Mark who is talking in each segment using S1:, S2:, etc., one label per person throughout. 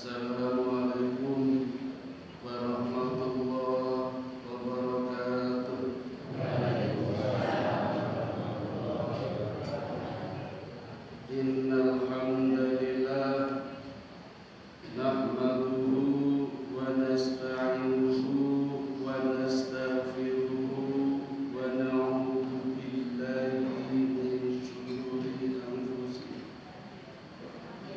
S1: Assalamualaikum warahmatullahi wabarakatuh. Innal hamdalillah nahmaduhu wa nasta'inuhu wa nastaghfiruhu wa na'udzu billahi min shururi anfusina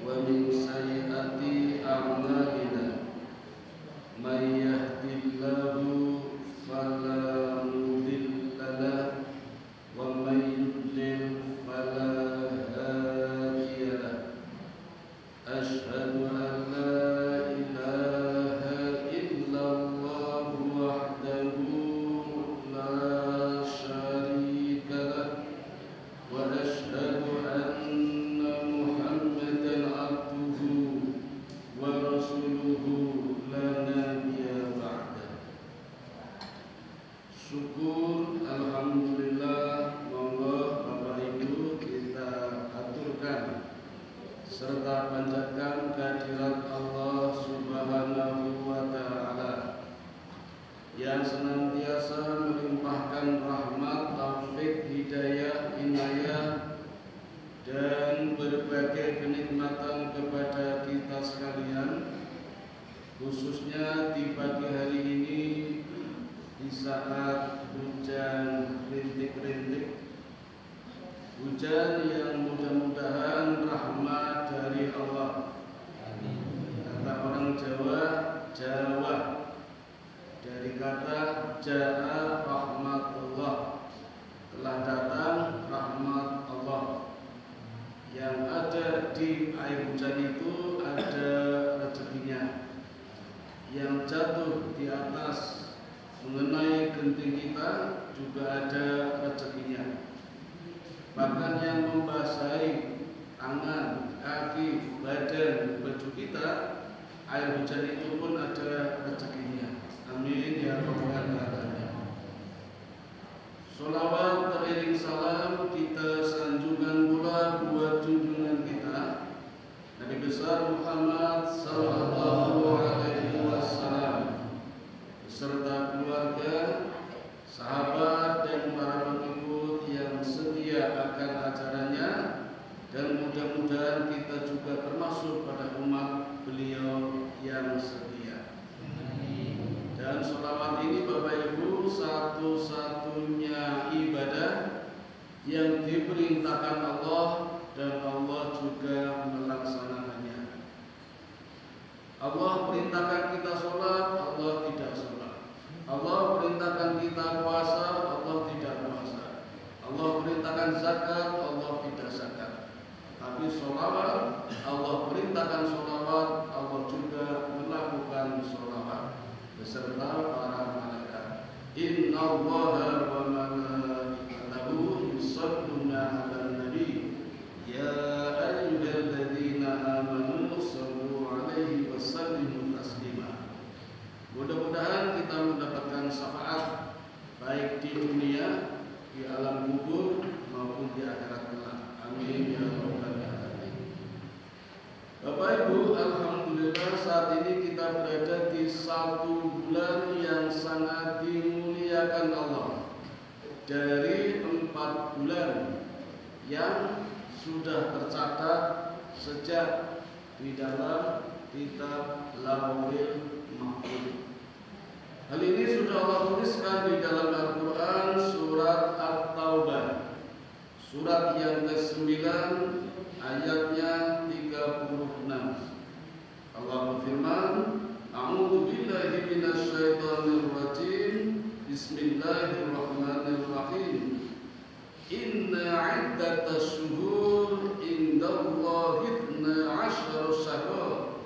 S1: wa min sayyiati a'malina. May yahdihillahu fala mudilla lahu wa may yudlil fala hadiya lahu. Asyhadu an la ilaha illallah wahdahu la syarika lahu wa asyhadu anna Muhammadan abduhu wa rasuluhu la nabiyya ba'da. Syukur alhamdulillah, monggo Bapak Ibu kita aturkan serta panjatkan kehadirat Allah Subhanahu wa taala yang senantiasa melimpahkan rahmat, taufik, hidayah, inayah dan berbagai kenikmatan kepada kita sekalian, khususnya di pagi hari ini di saat hujan rintik-rintik, hujan yang mudah-mudahan rahmat dari Allah. Kata orang Jawa, Jawa dari kata ja'a rahmatullah, telah datang rahmat Allah. Yang ada di air hujan itu ada rezekinya, yang jatuh di atas mengenai genting kita juga ada rezekinya. Bahkan yang membasahi tangan, kaki, badan, baju kita, air hujan itu pun ada rezekinya. Amin ya rabbal alamin. Sholawat teriring salam kita sanjungan pula buat junjungan kita Nabi besar Muhammad sallallahu alaihi wasallam beserta keluarga, sahabat dan para pengikut yang setia akan ajarannya, dan mudah-mudahan kita juga termasuk pada umat beliau yang setia. Dan sholawat ini Bapak Ibu satu-satunya ibadah yang diperintahkan Allah dan Allah juga melaksanakannya. Allah perintahkan kita sholat, Allah tidak sholat. Allah perintahkan kita puasa, Allah tidak puasa. Allah perintahkan zakat, Allah tidak zakat. Tapi sholawat, Allah perintahkan sholawat, Allah juga melakukan sholawat beserta para malaikat. Inna Allaha wa malaikatahu yusholluna 'alan nabi ya ayyuhalladzina amanu shallu 'alaihi wa sallimu taslima. Mudah-mudahan kita mendapatkan syafaat baik di dunia, di alam kubur maupun di akhirat kelak. Amin ya rabbal alamin. Bapak Ibu, alhamdulillah saat ini kita berada di satu bulan yang sangat dimuliakan Allah. Dari 4 bulan yang sudah tercatat sejak di dalam kitab Lauhul Mahfuz. Hal ini sudah Allah tuliskan di dalam Al-Quran surat At-Taubah, surat yang ke-9 ayatnya 36. Allah berfirman, A'udzu billahi minasyaitonir rajim. Bismillahirrahmanirrahim. Inna 'iddatas syuhur indallahi 12 syahra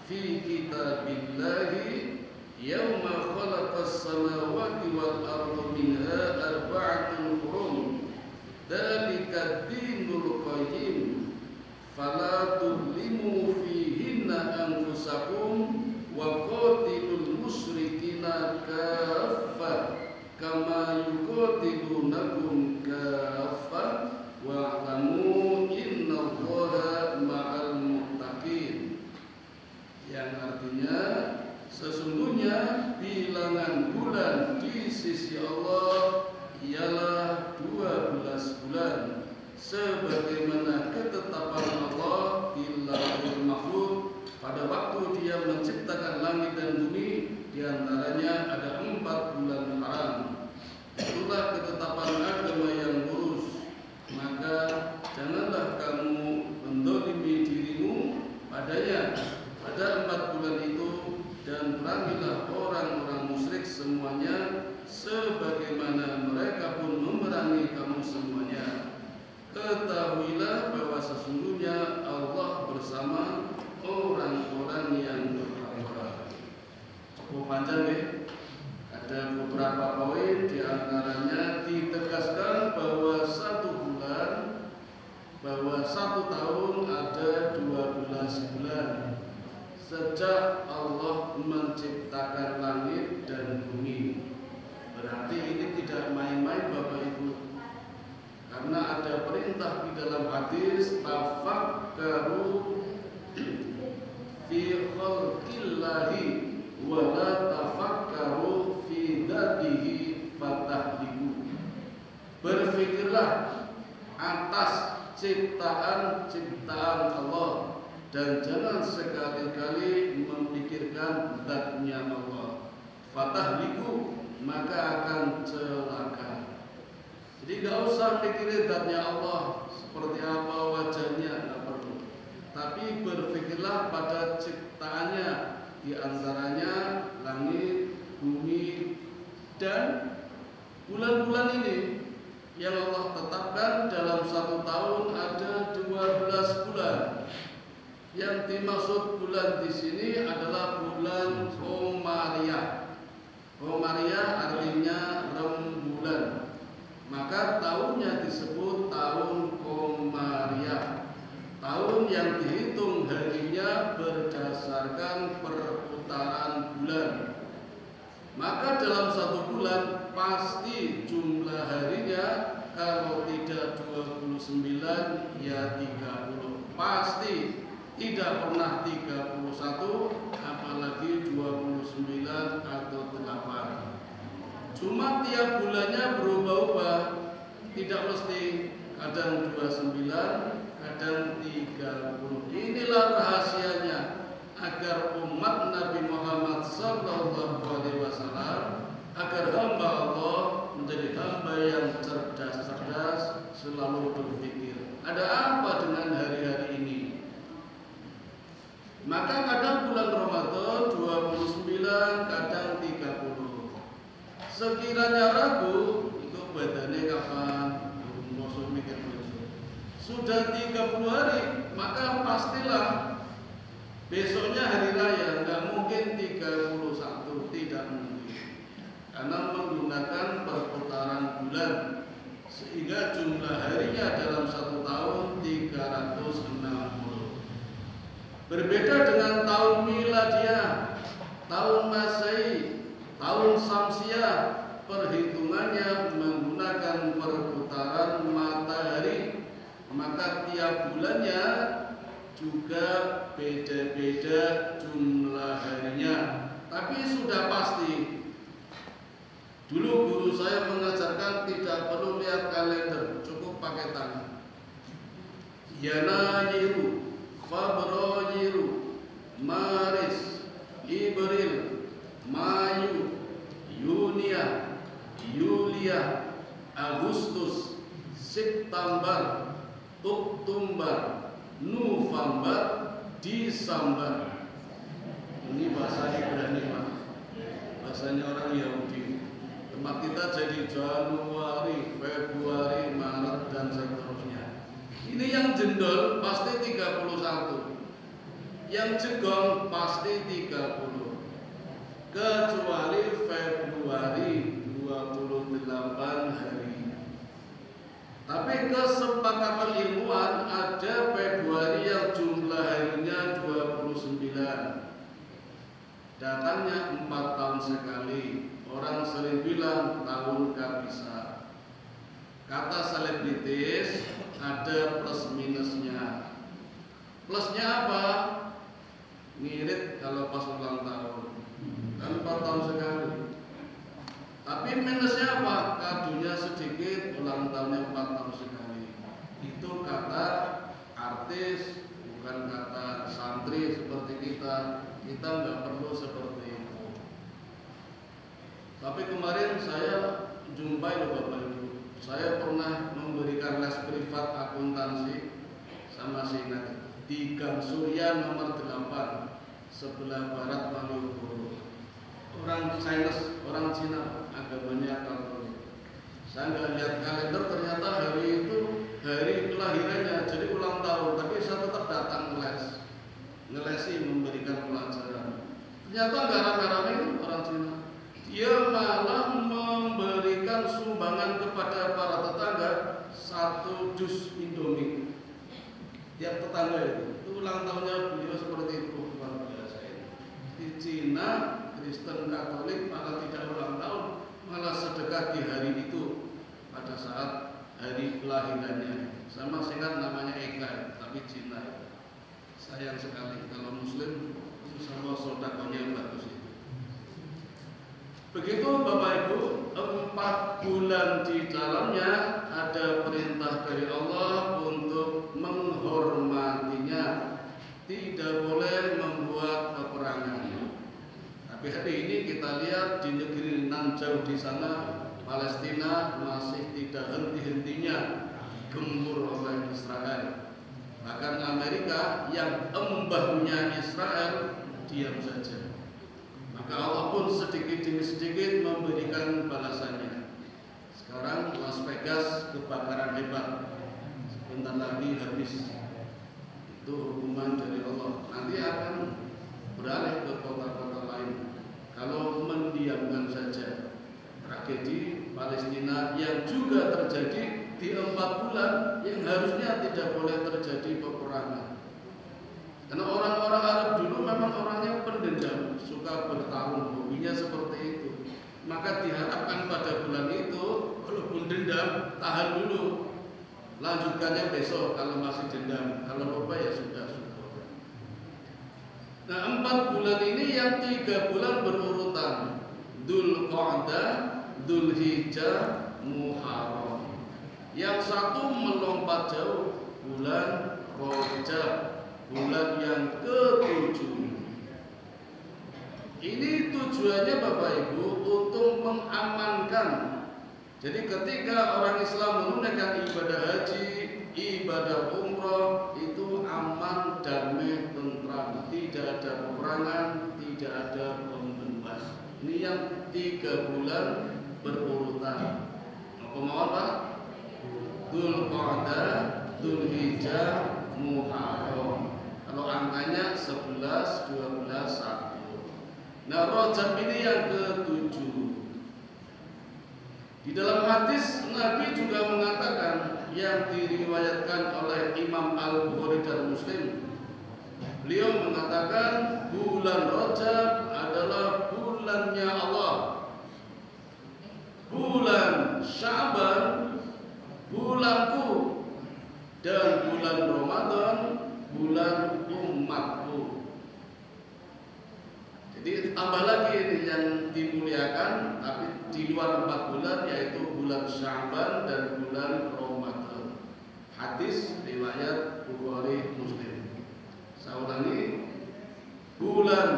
S1: fi kitabillahi yawma khalaqas samawati wal arda minha arba'atun hurum. Dzalika ad-dinul qayyim. Fala tudlimu fihinna anfusakum wa qatilul musyrikina kaffah kama yuqatilunakum kaffah wa'lamu innallaha ma'al muttaqin. Yang bulan sebagaimana ketetapan Allah di Lauhul Mahfuz pada waktu Dia menciptakan langit dan bumi, di antaranya ada 4 bulan haram. Itulah ketetapan agama yang lurus. Maka janganlah kamu mendolimi dirimu padanya pada 4 bulan itu, dan perangilah orang-orang musyrik semuanya sebagaimana mereka pun memerangi kamu semuanya. Ketahuilah bahwa sesungguhnya Allah bersama orang-orang yang bertakwa. Cukup panjang ya. Ada beberapa poin, di antaranya ditegaskan bahwa 1 bulan, bahwa 1 tahun ada 12 bulan sejak Allah menciptakan langit dan bumi. Berarti ini tidak main-main Bapak Ibu, karena ada perintah di dalam hadis tafakkaru fi khalqillahi wa la tafakkaru fi dzatihi fatahliku. Berfikirlah atas ciptaan Allah dan jangan sekali-kali memikirkan zatnya Allah. Fatahliku, maka akan celaka. Jadi gak usah mikirin zatnya Allah, seperti apa wajahnya, gak perlu. Tapi berfikirlah pada ciptaannya, di antaranya langit, bumi, dan bulan-bulan ini yang Allah tetapkan dalam 1 tahun ada 12 bulan. Yang dimaksud bulan di sini adalah bulan Qamariyah. Qamariyah artinya rembulan. Maka tahunnya disebut tahun Qamariyah. Tahun yang dihitung harinya berdasarkan perputaran bulan. Maka dalam 1 bulan pasti jumlah harinya kalau tidak 29 ya 30. Pasti tidak pernah 31, apalagi 29 atau 8. Cuma tiap bulannya berubah-ubah, tidak mesti, kadang 29, kadang 30. Inilah rahasianya agar umat Nabi Muhammad SAW, agar hamba Allah menjadi hamba yang cerdas-cerdas, selalu berpikir, ada apa dengan hari-hari ini? Maka kadang bulan Ramadan 29, kadang 30. Sekiranya ragu, itu badannya kapan? Maksud mikir sudah 30 hari, maka pastilah besoknya hari raya. Nggak mungkin 31, tidak mungkin, karena menggunakan perputaran bulan, sehingga jumlah harinya dalam 1 tahun 360. Berbeda dengan tahun miladiah, tahun Masehi, tahun Syamsiah, perhitungannya menggunakan perputaran matahari, maka tiap bulannya juga beda-beda jumlah harinya. Tapi sudah pasti, dulu guru saya mengajarkan tidak perlu lihat kalender, cukup pakai tangan. Yanairu, Februari, Maris, April, Mayu, Yunia, Yulia, Agustus, September, Oktober, November, Desember. Ini bahasa Ibrani Pak, bahasanya orang Yahudi. Tempat kita jadi Januari, Februari, Maret, dan seterusnya. Ini yang jendol pasti 31, yang jegong pasti 30, kecuali Februari 28 hari. Tapi kesepakatan ilmuwan ada Februari yang jumlah harinya 29. Datangnya 4 tahun sekali. Orang sering bilang tahun kabisa. Kata selebritis ada plus minusnya. Plusnya apa? Ngirit kalau pas ulang tahun, kan 4 tahun sekali. Tapi minusnya apa? Kadunya sedikit, ulang tahunnya 4 tahun sekali. Tapi kemarin saya jumpai loh Bapak Ibu, saya pernah memberikan les privat akuntansi sama si Ingat di Gang Surya nomor 8 sebelah barat Malioboro. Orang Cina, agamanya Katolik. Saya nggak lihat kalender, ternyata hari itu hari kelahirannya, jadi ulang tahun. Tapi saya tetap datang ngelesi memberikan pelajaran. Ternyata nggak rame-rame orang Cina. Dia malah memberikan sumbangan kepada para tetangga 1 dus Indomie. Tiap tetangga itu ulang tahunnya beliau seperti itu, luar biasa ini. Di Cina Kristen Katolik malah tidak ulang tahun, malah sedekah di hari itu pada saat hari kelahirannya. Sama singkat namanya Eka, tapi Cina. Sayang sekali kalau Muslim sama sodakonya bagus itu. Begitu Bapak Ibu, 4 bulan di dalamnya ada perintah dari Allah untuk menghormatinya, tidak boleh membuat peperangan. Tapi hari ini kita lihat di negeri nan jauh di sana, Palestina masih tidak henti-hentinya digempur oleh Israel. Bahkan Amerika yang embahnya Israel diam saja. Maka Allah pun sedikit demi sedikit memberikan balasannya. Sekarang Las Vegas kebakaran hebat, sebentar lagi habis. Itu hukuman dari Allah. Nanti akan beralih ke kota-kota lain. Kalau mendiamkan saja tragedi Palestina yang juga terjadi di 4 bulan yang harusnya tidak boleh terjadi peperangan. Karena orang-orang Arab dulu memang orangnya pendendam, suka bertarung, hobinya seperti itu. Maka diharapkan pada bulan itu, walaupun dendam, tahan dulu, lanjutkannya besok kalau masih dendam. Kalau lupa ya sudah. Nah 4 bulan ini yang 3 bulan berurutan, Dzulqa'dah, Dzulhijjah, Muharram. Yang satu melompat jauh, bulan Rajab, bulan yang ke-7. Ini tujuannya Bapak Ibu untuk mengamankan. Jadi ketika orang Islam menunaikan ibadah haji, ibadah umroh, itu aman, damai, tentram, tidak ada peperangan, tidak ada pembunuhan. Ini yang 3 bulan berurutan. Apa mau Pak? Dzulqa'dah, Dzulhijjah, Muharram. Kalau angkanya 11, 12, 1. Nah Rajab ini yang ke-7. Di dalam hadis Nabi juga mengatakan yang diriwayatkan oleh Imam Al-Bukhari dan Muslim. Beliau mengatakan bulan Rajab adalah bulannya Allah. Bulan Sya'ban bulanku, dan bulan Ramadan bulan umatku. Jadi tambah lagi ini yang dimuliakan, tapi di luar 4 bulan, yaitu bulan Sya'ban dan bulan Ramadan. Hadis riwayat Bukhari Muslim. Saya ulangi, bulan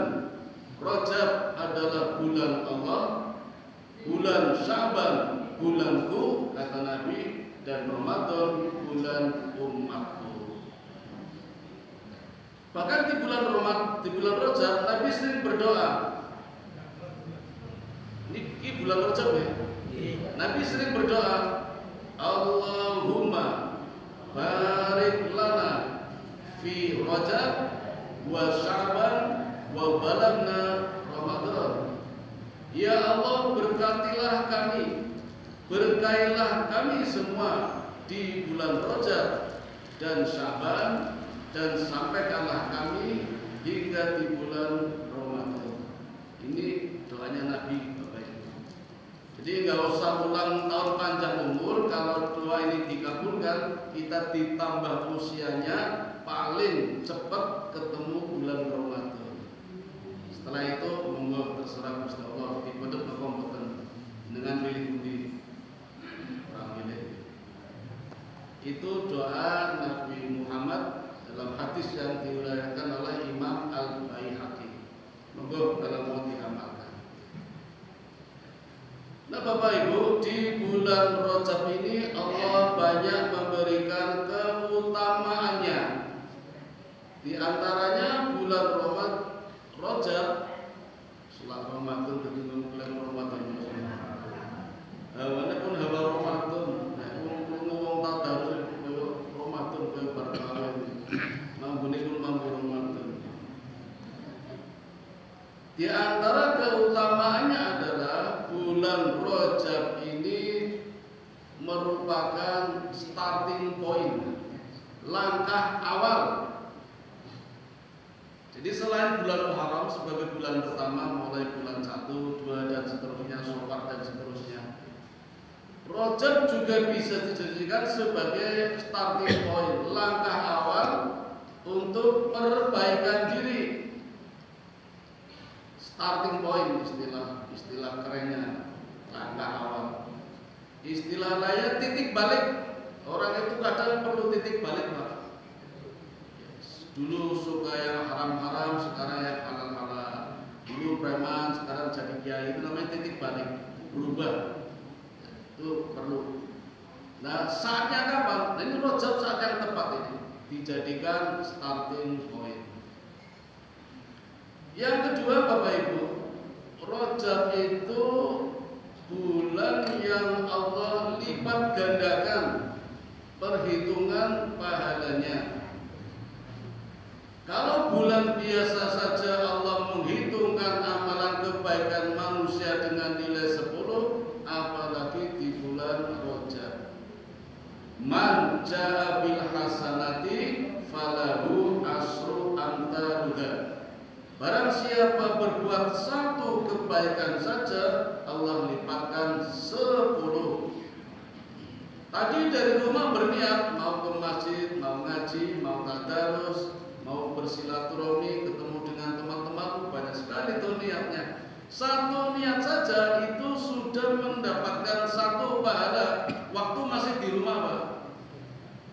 S1: Rajab adalah bulan Allah, bulan Sya'ban bulanku kata Nabi, dan Ramadan bulan umatku. Bahkan di bulan Rajab Nabi sering berdoa. Ini bulan Rajab ya. Nabi sering berdoa, Allahumma barik lana fi Rajab wa Sya'ban wa balagna Ramadan. Ya Allah, berkatilah kami, berkailah kami semua di bulan Rajab dan Sya'ban, dan sampaikanlah kami hingga di bulan Ramadan. Ini doanya Nabi Bapak Ibu. Jadi nggak usah ulang tahun panjang umur. Kalau doa ini dikabulkan, kita ditambah usianya, paling cepat ketemu bulan Ramadan. Setelah itu monggo terserah Gusti Allah, dipedhep kompeten dengan milih budi. Itu doa Nabi Muhammad dalam hadis yang diriwayatkan oleh Imam Al-Baihaqi. Monggo kalau mau diamalkan. Bapak Ibu, di bulan Rajab ini Allah banyak memberikan keutamaannya. Di antaranya bulan Rajab, setelah Ramadan ketemu bulan Ramadan. Mana pun hawa Ramadan, ngomong tak harus Ramadan ke berkala ini. Mampu ni pun mampu Ramadan. Di antara keutamaannya adalah bulan Rajab ini merupakan starting point, langkah awal. Jadi selain bulan Muharram sebagai bulan pertama, mulai bulan 1, 2 dan seterusnya, Syawal dan seterusnya, Rajab juga bisa dijadikan sebagai starting point, langkah awal untuk perbaikan diri. Starting point istilah kerennya, langkah awal. Istilah lain titik balik. Orang itu kadang perlu titik balik, Pak. Dulu suka yang haram-haram, sekarang yang halal-halal. Dulu preman, sekarang jadi kiai. Itu namanya titik balik, berubah. Itu perlu. Nah, saatnya kapan? Nah, ini Rajab saat yang tepat ini dijadikan starting point. Yang kedua, Bapak Ibu, Rajab itu bulan yang Allah lipat gandakan perhitungan pahalanya. Kalau bulan biasa saja Allah menghitungkan amalan kebaikan manusia dengan nilai 10, apalagi di bulan Rajab. Man jaa bil hasanati falahu asru amtaluha. Barang siapa berbuat satu kebaikan saja, Allah lipatkan 10. Tadi dari rumah berniat mau ke masjid, mau ngaji, mau tadarus, mau bersilaturahmi, ketemu dengan teman-teman, banyak sekali itu niatnya. Satu niat saja itu sudah mendapatkan satu pahala waktu masih di rumah, Pak.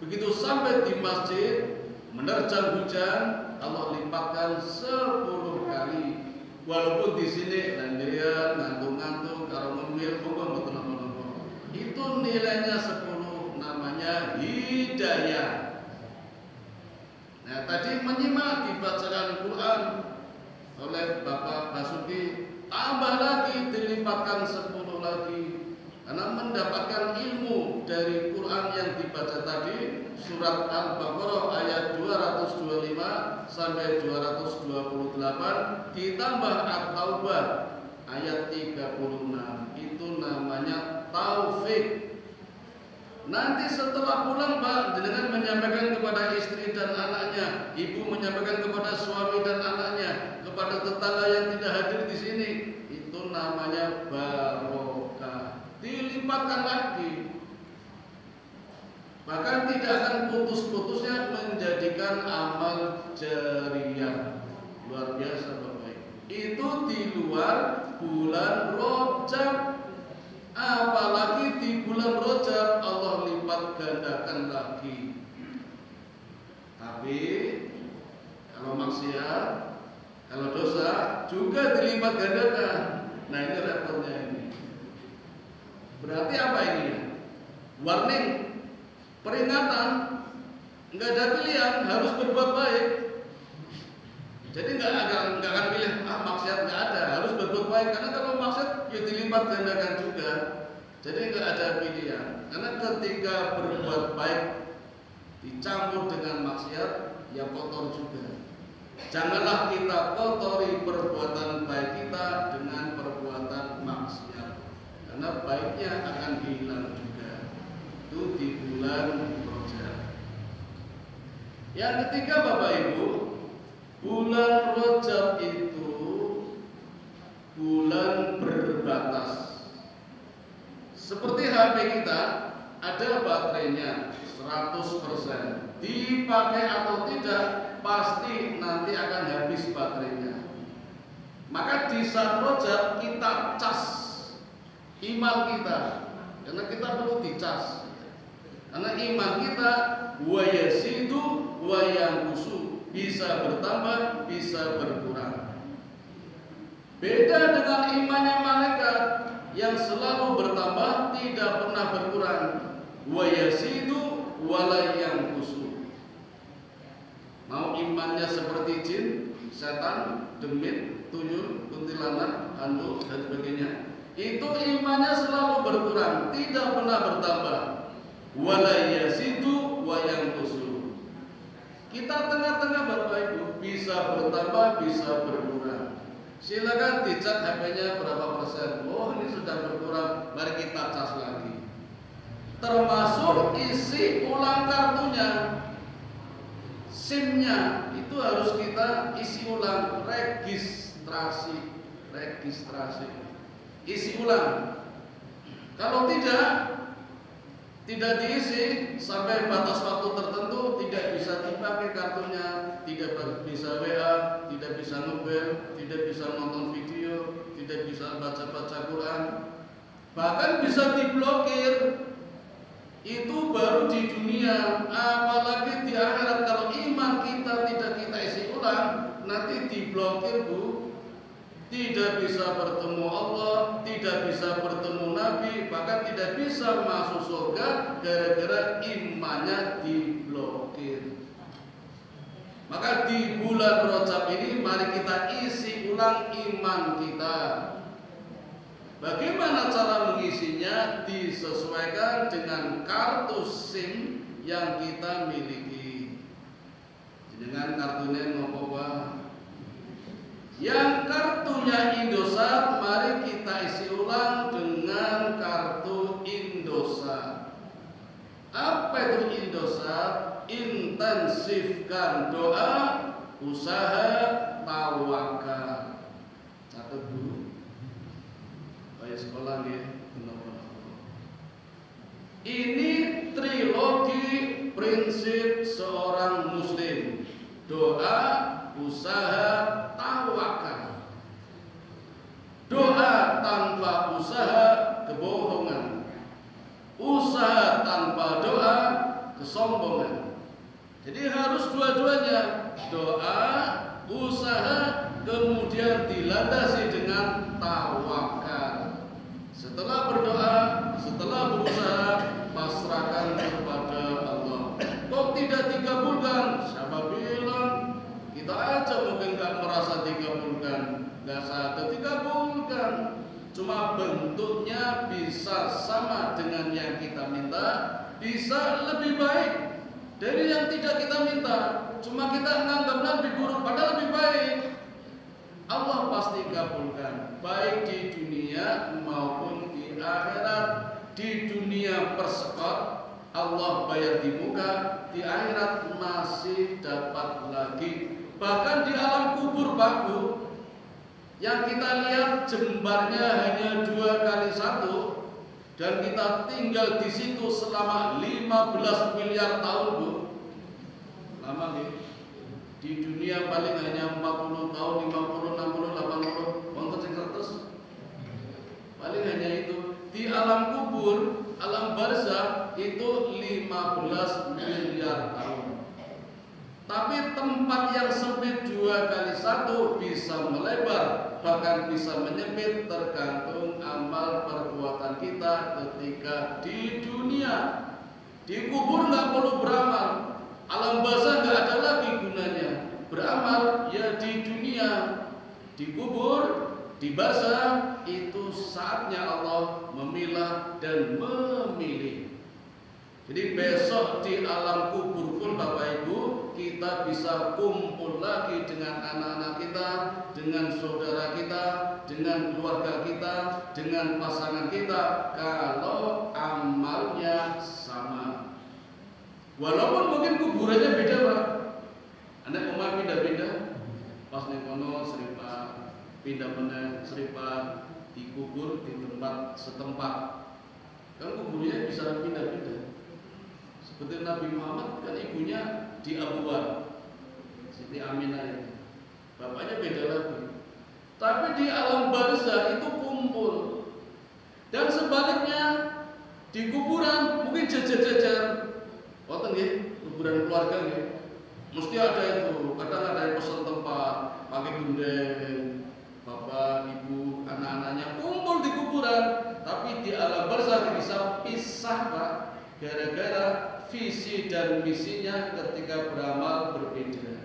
S1: Begitu sampai di masjid, menerjang hujan, Allah lipatkan 10 kali. Walaupun di sini sendirian, ngantuk-ngantuk, kalau ngemil, betul. Itu nilainya 10, namanya hidayah. Nah, tadi menyimak dibacakan Quran oleh Bapak Basuki, tambah lagi dilipatkan 10 lagi. Karena mendapatkan ilmu dari Quran yang dibaca tadi, surat Al-Baqarah ayat 225 sampai 228, ditambah At-Taubah ayat 36, itu namanya taufik. Nanti setelah pulang, Pak, dengan menyampaikan kepada istri dan anaknya, ibu menyampaikan kepada suami dan anaknya, kepada tetangga yang tidak hadir di sini, itu namanya barokah. Dilipatkan lagi. Bahkan tidak akan putus-putusnya menjadikan amal jariyah. Luar biasa, Bapak. Itu di luar bulan Rajab. Apalagi di bulan Rajab Allah lipat gandakan lagi. Tapi kalau maksiat, kalau dosa juga dilipat gandakan. Nah, ini repotnya ini. Berarti apa ini? Warning, peringatan, nggak ada pilihan, harus berbuat baik. Jadi nggak akan pilih maksiat, nggak ada, harus berbuat baik. Karena kalau maksiat ya dilipat gandakan juga. Jadi nggak ada pilihan. Karena ketika berbuat baik dicampur dengan maksiat, ya kotor juga. Janganlah kita kotori perbuatan baik kita dengan perbuatan maksiat. Karena baiknya akan hilang juga. Itu di bulan Rajab. Yang ketiga, Bapak Ibu, bulan Rajab itu bulan berbatas. Seperti HP kita, ada baterainya 100%. Dipakai atau tidak, pasti nanti akan habis baterainya. Maka di saat Rajab kita cas iman kita, karena kita perlu dicas. Karena iman kita wa yazidu wa yanqusu, bisa bertambah, bisa berkurang. Beda dengan imannya malaikat. yang selalu bertambah, tidak pernah berkurang. Wa yazidu wa la yanqusu. Mau imannya seperti jin, setan, demit, tuyul, kuntilanak, hantu dan sebagainya, itu imannya selalu berkurang, tidak pernah bertambah. Wa la yazidu wa yanqusu. Kita tengah-tengah Bapak Ibu, bisa bertambah, bisa berkurang. Silakan dicek HP-nya berapa persen. Oh, ini sudah berkurang, mari kita cas lagi. Termasuk isi ulang kartunya. SIM-nya itu harus kita isi ulang, registrasi. Isi ulang. Kalau tidak diisi sampai batas waktu tertentu, tidak bisa dipakai kartunya, tidak bisa WA, tidak bisa ngebel, tidak bisa nonton video, tidak bisa baca-baca Quran, bahkan bisa diblokir. Itu baru di dunia, apalagi di akhirat. Kalau iman kita tidak kita isi ulang, nanti diblokir Bu. Tidak bisa bertemu Allah, tidak bisa bertemu Nabi, bahkan tidak bisa masuk surga gara-gara imannya diblokir. Maka di bulan Rajab ini mari kita isi ulang iman kita. Bagaimana cara mengisinya? Disesuaikan dengan kartu SIM yang kita miliki. Dengan kartunya ngopo Pak? Yang kartunya Indosat, mari kita isi ulang dengan kartu Indosat. Apa itu Indosat? Intensifkan doa, usaha, tawakal. Catat dulu. Baik sekolah nih, ini trilogi prinsip seorang muslim. Doa, usaha, tawakal. Doa tanpa usaha kebohongan. Usaha tanpa doa kesombongan. Jadi harus dua-duanya, doa, usaha, kemudian dilandasi dengan tawakal. Setelah berdoa, setelah berusaha, pasrahkan kepada Allah. Kok tidak dikabulkan? Siapa bilang? Kita aja mungkin nggak merasa dikabulkan, nggak sadar dikabulkan. Cuma bentuknya bisa sama dengan yang kita minta, bisa lebih baik dari yang tidak kita minta. Cuma kita menganggap lebih buruk, padahal lebih baik. Allah pasti kabulkan, baik di dunia maupun di akhirat. Di dunia persekot, Allah bayar di muka, di akhirat masih dapat lagi. Bahkan di alam kubur Baku, yang kita lihat jembarnya hanya 2x1, dan kita tinggal di situ selama 15 miliar tahun Bu. Lama nih. Di dunia paling hanya 40 tahun, 50, 60, 80, untuk 100. Paling hanya itu. Di alam kubur, alam barzakh itu 15 miliar tahun. Tapi tempat yang sempit 2x1 bisa melebar, bahkan bisa menyempit, tergantung amal perbuatan kita ketika di dunia. Di kubur nggak perlu beramal, alam barzakh nggak ada lagi gunanya. Beramal ya di dunia, di kubur, di barzakh itu saatnya Allah memilah dan memilih. Jadi besok di alam kubur pun Bapak Ibu, kita bisa kumpul lagi dengan anak-anak kita, dengan saudara kita, dengan keluarga kita, dengan pasangan kita, kalau amalnya sama. Walaupun mungkin kuburannya beda Pak. Anak omah pindah-pindah, pas ning kono seripat, pindah meneh seripat, dikubur di tempat setempat. Kan kuburnya bisa pindah-pindah. Seperti Nabi Muhammad kan ibunya di Abuan, Siti Aminah itu. Bapaknya beda lagi. Tapi di alam barzakh itu kumpul. Dan sebaliknya di kuburan mungkin jajar-jajar. Wonten nggih, kuburan keluarga nggih. Mesti ada itu, kadang ada yang pesan tempat, pakai gundeng, bapak, ibu, anak-anaknya kumpul di kuburan, tapi di alam barzakh bisa pisah Pak, gara-gara visi dan misinya ketika beramal berbeda.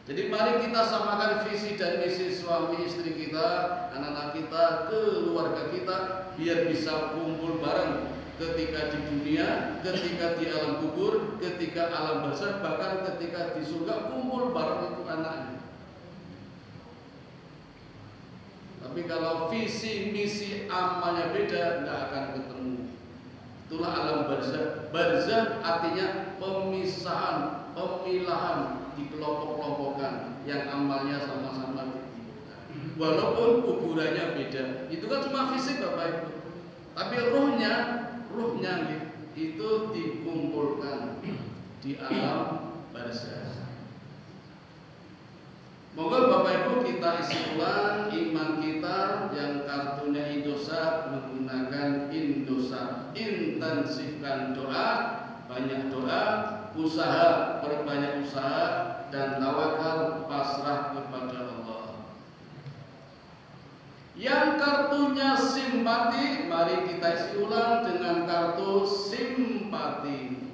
S1: Jadi mari kita samakan visi dan misi suami istri kita, anak-anak kita, keluarga kita, biar bisa kumpul bareng ketika di dunia, ketika di alam kubur, ketika alam barzakh, bahkan ketika di surga kumpul bareng itu anaknya. Tapi kalau visi misi amalnya beda, nggak akan ketemu. Itulah alam barzakh. Barzakh artinya pemisahan, pemilahan, dikelompok-kelompokkan yang amalnya sama-sama dikumpulkan. Walaupun kuburannya beda, itu kan cuma fisik Bapak Ibu. Tapi ruhnya itu dikumpulkan di alam barzakh. Moga Bapak Ibu kita isi ulang iman kita yang kartunya Indosat menggunakan Indosat. Intensifkan doa, banyak doa, usaha, perbanyak usaha, dan tawakal pasrah kepada Allah. Yang kartunya simpati, mari kita isi ulang dengan kartu simpati.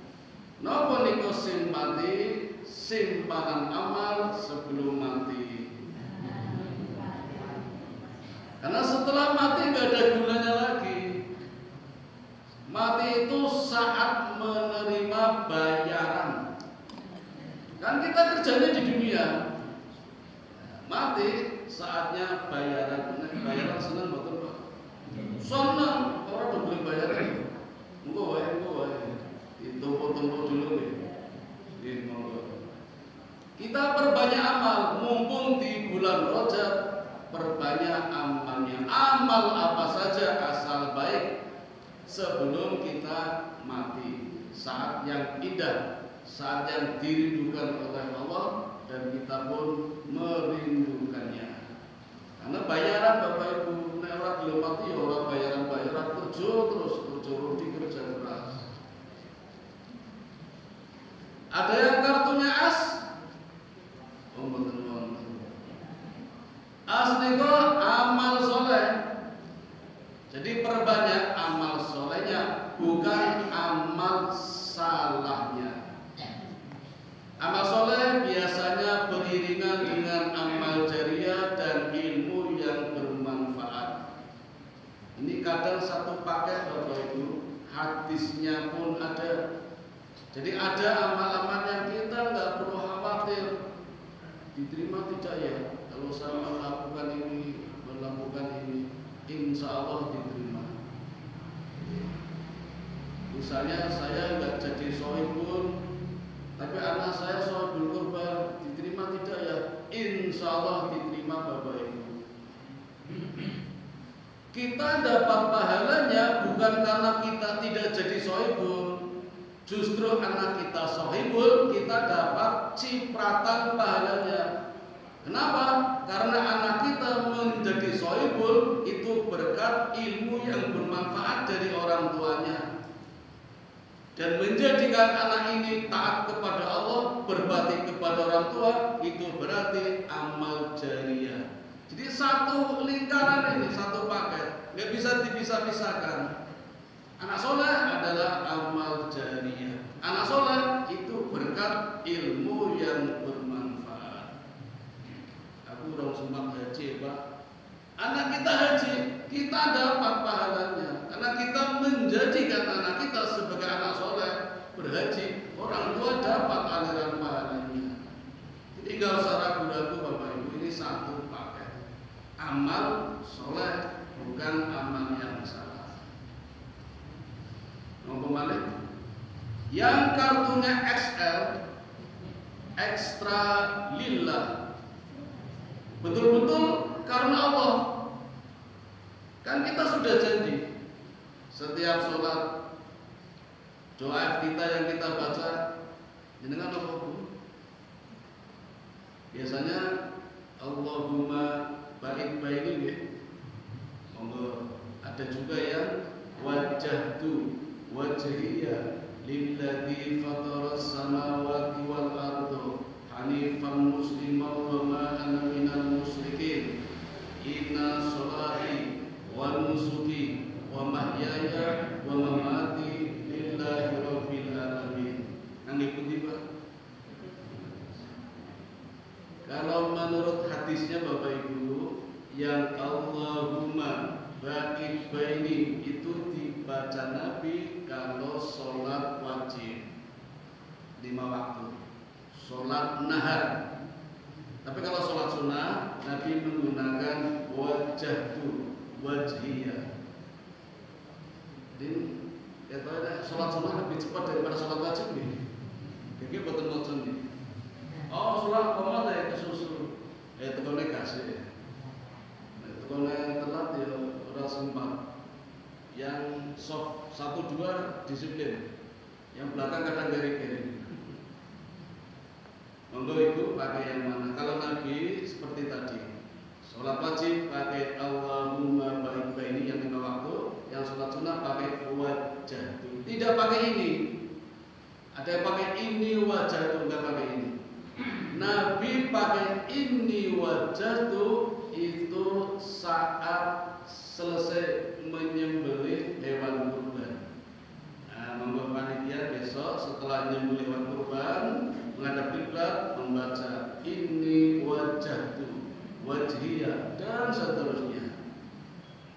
S1: Napa niku simpati? Simpanan amal sebelum mati. Karena setelah mati nggak ada gunanya lagi. Mati itu saat menerima bayaran. Kan kita kerjanya di dunia. Mati saatnya bayaran. Bayaran senang betul Pak. Senang orang udah beli bayaran. Engko wae. Ditumpuk-tumpuk dulu nih. Kita perbanyak amal, mumpung di bulan Rajab, perbanyak amalnya. Amal apa saja asal baik sebelum kita mati. Saat yang indah, saat yang dirindukan oleh Allah, dan kita pun merindukannya. Karena bayaran Bapak Ibu, nek ora gelem mati ya ora bayaran kerja terus kerja keras. Ada yang kartunya as. As niku amal soleh. Jadi perbanyak amal solehnya, bukan amal salahnya. Amal soleh biasanya beriringan dengan amal jariah dan ilmu yang bermanfaat. Ini kadang satu paket Bapak Ibu, hadisnya pun ada. Jadi ada amal-amal yang kita nggak perlu khawatir diterima tidak ya. Kalau saya melakukan ini, insya Allah diterima. Misalnya saya nggak jadi shohid pun, tapi anak saya shohidul qurban, diterima tidak ya? Insya Allah diterima Bapak Ibu. Kita dapat pahalanya bukan karena kita tidak jadi shohibul. Justru anak kita shohibul, kita dapat cipratan pahalanya. Kenapa? Karena anak kita menjadi shohibul itu berkat ilmu yang bermanfaat dari orang tuanya. Dan menjadikan anak ini taat kepada Allah, berbakti kepada orang tua, itu berarti amal jariah. Jadi satu lingkaran ini, satu paket, nggak bisa dipisah-pisahkan. Anak soleh adalah amal jariah. Anak soleh itu berkat ilmu yang bermanfaat. Aku udah sempat haji Pak. Anak kita haji, kita dapat pahalanya. Karena kita menjadikan anak kita sebagai anak soleh berhaji, orang tua dapat aliran pahalanya. Jadi nggak usah ragu-ragu Bapak Ibu, ini satu paket. Amal soleh bukan amal yang salah. Nomor balik. Yang kartunya XL, ekstra lillah, betul-betul karena Allah. Kan kita sudah janji setiap sholat doa kita yang kita baca jenengan apa Bu? Biasanya Allahumma baik-baik ini. Monggo ada juga yang wajjahtu wajhiya lilladzi fataras samawati wal arda hanifan musliman wa ma ana minal musyrikin. inna sholati wa nusuki wa mahyaya wa mamati lillahi rabbil alamin. Nang ikuti Pak. Kalau menurut hadisnya Bapak Ibu, yang Allahumma ba'id baini itu dibaca Nabi kalau sholat wajib 5 waktu, sholat nahar. Tapi kalau sholat sunnah Nabi menggunakan wajahtu, wajhiyah. Jadi ya tahu ya, sholat sunnah lebih cepat daripada sholat wajib nih. Jadi betul-betul nih. Oh sholat komat ya kesusu, tekonnya kasih. Kalau yang telat ya udah sempat. Yang soft 1-2 disiplin, yang belakang kadang kiri-kiri. Monggo itu pakai yang mana? Kalau Nabi seperti tadi, sholat wajib pakai Allahumma ba'id baini yang 5 waktu, yang sholat sunnah pakai wajah. Tidak pakai ini. Ada yang pakai ini wajah itu, enggak pakai ini. Nabi pakai ini wajah itu saat selesai menyembelih hewan kurban. Nah, monggo panitia besok setelah menyembelih hewan kurban menghadap kiblat membaca ini wajahtu, wajhiyah dan seterusnya.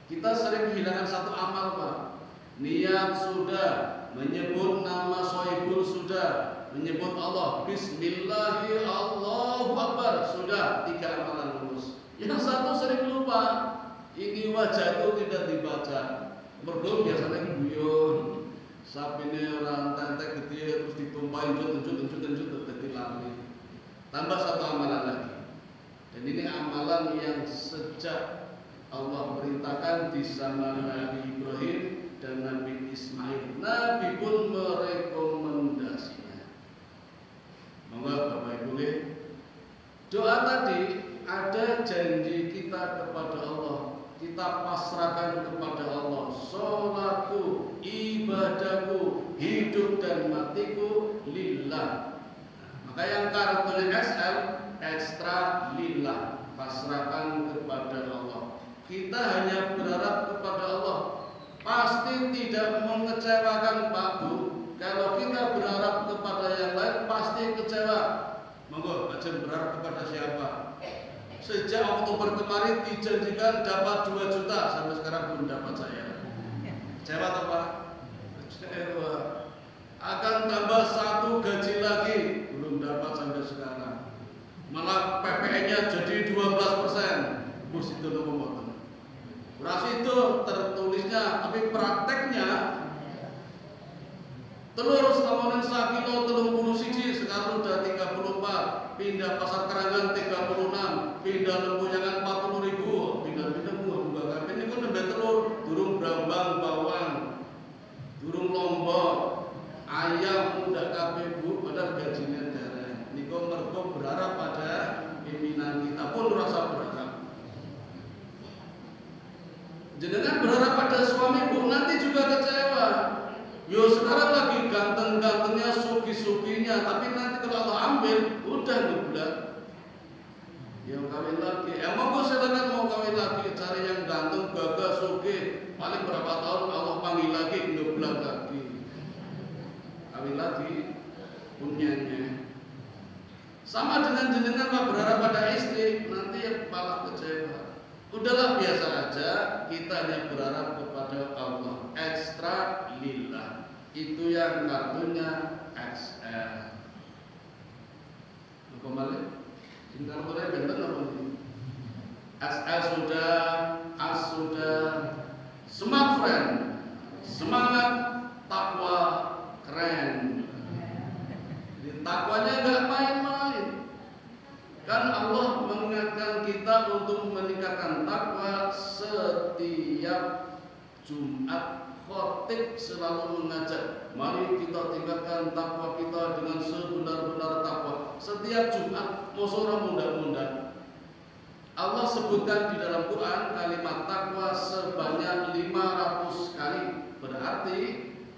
S1: Kita sering kehilangan satu amal Pak. Niat sudah, menyebut nama sohibul sudah, menyebut Allah, Bismillahi Allahu Akbar sudah, 3 amalan lulus. Yang satu sering lupa, ini wajah itu tidak dibaca. Mergo biasanya guyon, sapine orang tentek gede terus ditumpahin jut jadi lari. Tambah 1 amalan lagi. Dan ini amalan yang sejak Allah perintahkan di zaman Nabi Ibrahim dan Nabi Ismail. Nabi pun merekomendasinya. Monggo Bapak Ibu, doa tadi ada janji kita kepada Allah. Kita pasrahkan kepada Allah. Sholatku, ibadahku, hidup dan matiku lillah. Maka yang kartunya XL, ekstra lillah, pasrahkan kepada Allah. Kita hanya berharap kepada Allah. Pasti tidak mengecewakan Pak Bu. Kalau kita berharap kepada yang lain pasti kecewa. Monggo, aja berharap kepada siapa. Sejak Oktober kemarin dijanjikan dapat 2 juta, sampai sekarang belum dapat saya. Kecewa atau Pak? Kecewa. Akan tambah 1 gaji lagi, belum dapat sampai sekarang. Malah PPN-nya jadi 12%. Bus itu nomor. Ras itu tertulisnya, tapi prakteknya telur selamonan 1 kilo 30 siji, sekarang udah 34. Pindah pasar Kerangan 36, pindah Lempuyangan 40.000, pindah-pindah buah kabeh niku nembe telur, durung brambang bawang, durung lombok, ayam udah kabeh Bu, padahal gajinya dereng. Niku mergo berharap pada pimpinan kita pun rasa berharap. Jenengan berharap pada suami Bu, nanti juga kecewa. Yo sekarang lagi ganteng-gantengnya, suki-sukinya, tapi nanti kalau Allah ambil, udah ngeblak. Yang kawin lagi, emang gue silakan mau kawin lagi, cari yang ganteng, gagah, suki. Paling berapa tahun Allah panggil lagi, ngeblak lagi. Kawin lagi, punyanya. Sama dengan jenengan Pak berharap pada istri, nanti ya malah kecewa. Udahlah biasa aja, kita hanya berharap kepada Allah. Ekstra lillah. Itu yang kartunya XL. Kembali, kartunya benten apa ini? XL sudah, A sudah. Smart friend, semangat, takwa, keren. Jadi takwanya nggak main-main. Kan Allah mengingatkan kita untuk meningkatkan takwa setiap Jumat. Khotib selalu mengajak, mari kita tingkatkan takwa kita dengan sebenar-benar takwa. Setiap Jumat, mosora muda-muda. Allah sebutkan di dalam Quran kalimat takwa sebanyak 500 kali. Berarti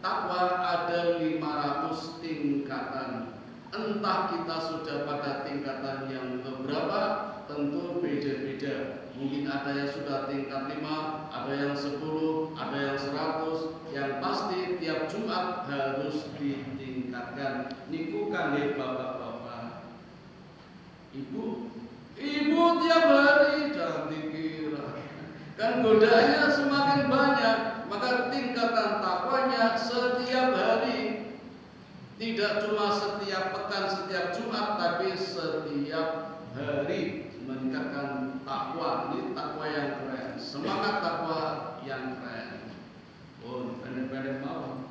S1: takwa ada 500 tingkatan. Entah kita sudah pada tingkatan yang berapa, tentu beda-beda. Mungkin ada yang sudah tingkat 5, ada yang 10, ada yang 100. Yang pasti tiap Jumat harus ditingkatkan. Niku kangge bapak-bapak. Ibu tiap hari jangan dikira. Kan godaannya semakin banyak, maka tingkatan takwanya setiap hari. Tidak cuma setiap pekan, setiap Jumat, tapi setiap hari meningkatkan takwa. Ini takwa yang keren, semangat takwa yang keren. Oh, pendek-pendek mau.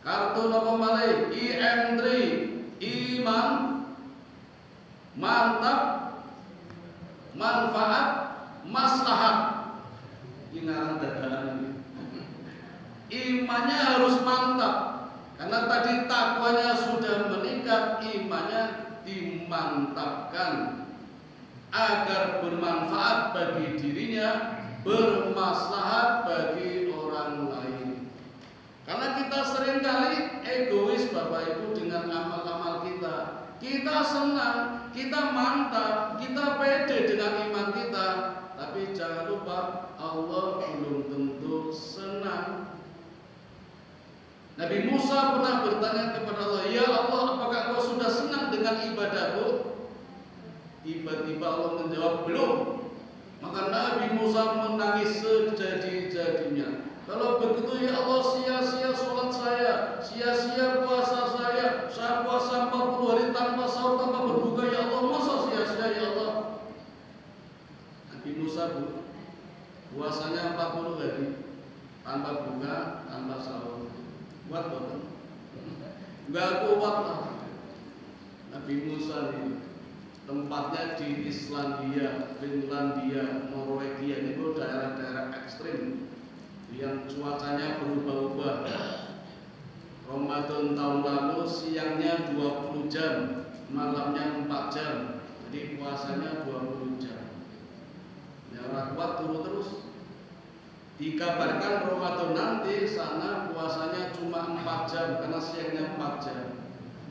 S1: Kartu nopo malih IM3, iman, mantap, manfaat, maslahat. Ingat dadaan ini. Imannya harus mantap, karena tadi takwanya sudah meningkat, imannya dimantapkan agar bermanfaat bagi dirinya, bermaslahat bagi orang lain. Karena kita seringkali egois Bapak Ibu dengan amal-amal kita. Kita senang, kita mantap, kita pede dengan iman kita. Tapi jangan lupa Allah belum tentu senang. Nabi Musa pernah bertanya kepada Allah, "Ya Allah, apakah Engkau sudah senang dengan ibadahku?" Tiba-tiba Allah menjawab, "Belum." Maka Nabi Musa menangis sejadi-jadinya. Kalau begitu ya Allah, sia-sia sholat saya, sia-sia puasa saya puasa 40 hari tanpa sahur, tanpa berbuka, ya Allah, masa sia-sia ya Allah. Nabi Musa puasanya 40 hari tanpa buka, tanpa sahur. Kuat betul? Enggak kuat lah. Nabi Musa ini tempatnya di Islandia, Finlandia, Norwegia, ini daerah-daerah ekstrim yang cuacanya berubah-ubah. Ramadan tahun lalu siangnya 20 jam, malamnya 4 jam. Jadi puasanya 20 jam. Ya orang kuat turun terus. Dikabarkan Ramadan nanti sana puasanya cuma 4 jam, karena siangnya 4 jam,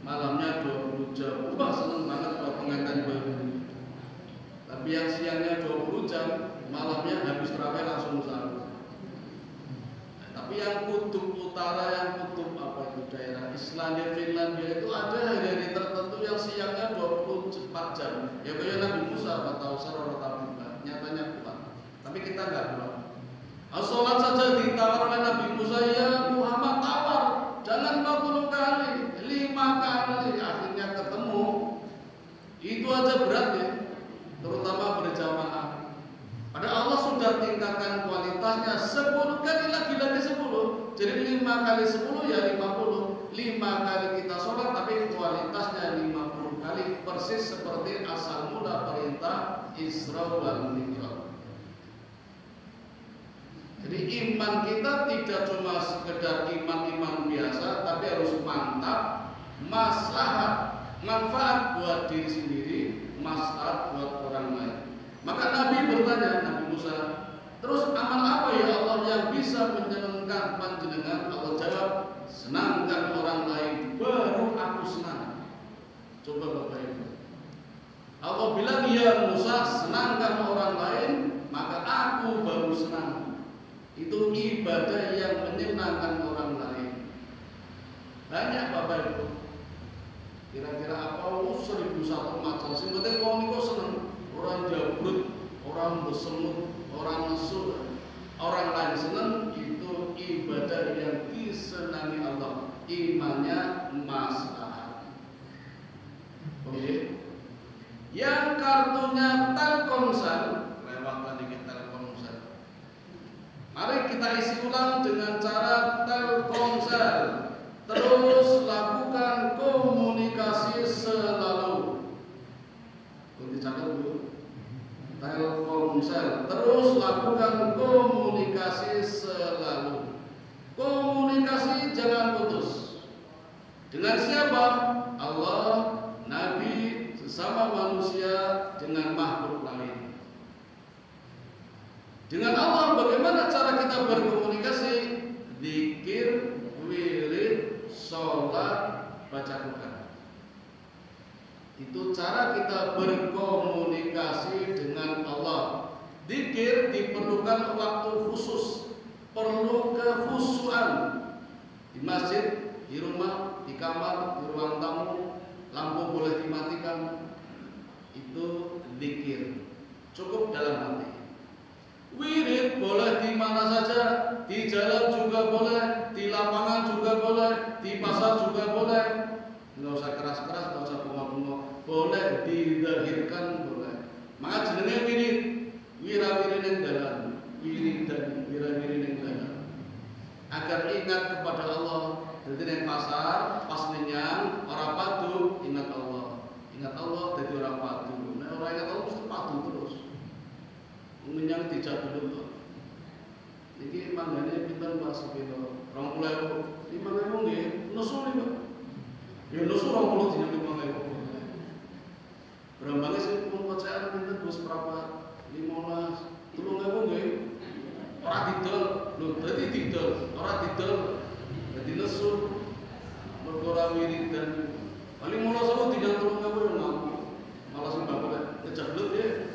S1: malamnya 20 jam. Wah, seneng banget kalau pengantin baru. Tapi yang siangnya 20 jam, malamnya habis terawih langsung sahur. Tapi yang kutub utara, yang kutub apa itu daerah Islandia, Finlandia itu ada hari-hari tertentu yang siangnya 24 jam. Ya kayak Nabi Musa atau Sarora, nyatanya kuat. Tapi kita nggak kuat. Sholat saja ditawar oleh Nabi Musa, ya Muhammad tawar, jangan 40 kali, 5 kali, akhirnya ketemu. Itu aja berat ya, terutama berjamaah. Padahal Allah sudah tingkatkan kualitasnya 10 kali lagi 10. Jadi 5 kali 10 ya 50. 5 kali kita sholat tapi kualitasnya 50 kali, persis seperti asal mula perintah Isra wal Mi'raj. Jadi iman kita tidak cuma sekedar iman-iman biasa, tapi harus mantap, maslahat, manfaat buat diri sendiri, maslahat buat orang lain. Maka Nabi bertanya, Nabi Musa, terus amal apa ya Allah yang bisa menyenangkan panjenengan? Allah jawab, senangkan orang lain, baru aku senang. Coba Bapak Ibu, Allah bilang, ya Musa, senangkan orang lain, maka aku baru senang. Itu ibadah yang menyenangkan orang lain. Banyak Bapak Ibu, kira-kira apa? 1001 macam. Sing penting wong niku seneng. Orang jabrut, orang bersemut, orang nesu, orang lain seneng, itu ibadah yang disenangi Allah. Imannya maslahat. Oke. Yang kartunya Telkomsel, lewat tadi kita Telkomsel. Mari kita isi ulang dengan cara Telkomsel. Terus lakukan komunikasi selalu. Dicatat dulu. Telkomsel. Terus lakukan komunikasi selalu. Komunikasi jangan putus. Dengan siapa? Allah, Nabi, sesama manusia, dengan makhluk lain. Dengan Allah bagaimana cara kita berkomunikasi? Zikir, wirid, sholat, baca Quran. Itu cara kita berkomunikasi dengan Allah. Zikir diperlukan waktu khusus, perlu kekhusyuan. Di masjid, di rumah, di kamar, di ruang tamu, lampu boleh dimatikan. Itu zikir. Cukup dalam hati. Wirid boleh di mana saja, di jalan juga boleh, di lapangan juga boleh, di pasar juga boleh. Nggak usah keras-keras, nggak usah bengok-bengok. Boleh didahirkan, boleh. Maka jenenge wirid, wira-wirin yang dalam, wirid dan wira-wirin yang dalam. Agar ingat kepada Allah. Jadi yang pasar, pas nenyang, orang padu, ingat Allah. Ingat Allah, jadi orang padu. Nah, orang ingat Allah mesti padu terus. Menyang tidak dulu. Jadi manggane pinten Pak Sepeda? 20.000. 5.000 nggih, nusul iki, Pak. Ya nusul 20 dina 5.000. Berambange sing pun pacaan pinten Gus berapa? 15. 3.000 nggih. Ora didol. Lho, dadi didol, ora didol. Dadi nusul. Mergo ora wiridan. Paling mulo sama 3.000 mampu. Malah sing bapak kejeblok ya.